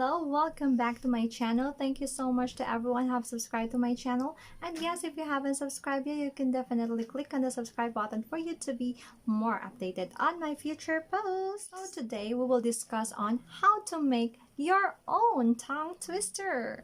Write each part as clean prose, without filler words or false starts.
Hello, welcome back to my channel. Thank you so much to everyone who have subscribed to my channel. And yes, if you haven't subscribed yet, you can definitely click on the subscribe button for you to be more updated on my future posts. So today we will discuss on how to make your own tongue twister.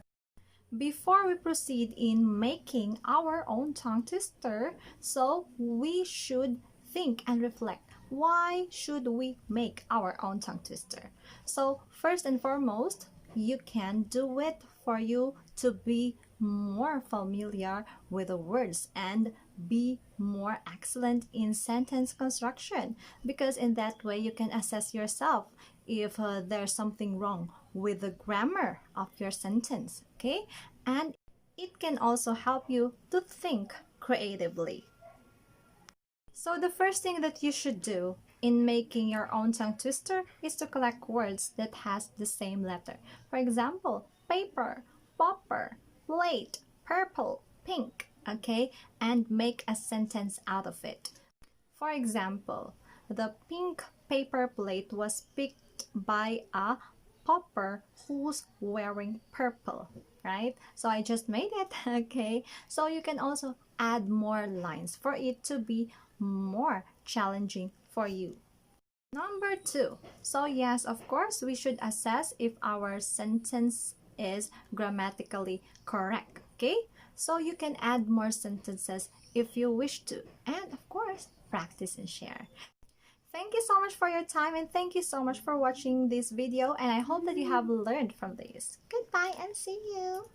Before we proceed in making our own tongue twister, so we should think and reflect. Why should we make our own tongue twister? So first and foremost, you can do it for you to be more familiar with the words and be more excellent in sentence construction, because in that way you can assess yourself if there's something wrong with the grammar of your sentence, okay? And it can also help you to think creatively. So the first thing that you should do in making your own tongue twister is to collect words that has the same letter. For example, paper, popper, plate, purple, pink, okay? And make a sentence out of it. For example, the pink paper plate was picked by a popper who's wearing purple, right? So I just made it, okay? So you can also add more lines for it to be more challenging for you. Number 2. So yes, of course, we should assess if our sentence is grammatically correct, okay? So you can add more sentences if you wish to. And of course, practice and share. Thank you so much for your time and thank you so much for watching this video, and I hope that you have learned from this. Goodbye and see you!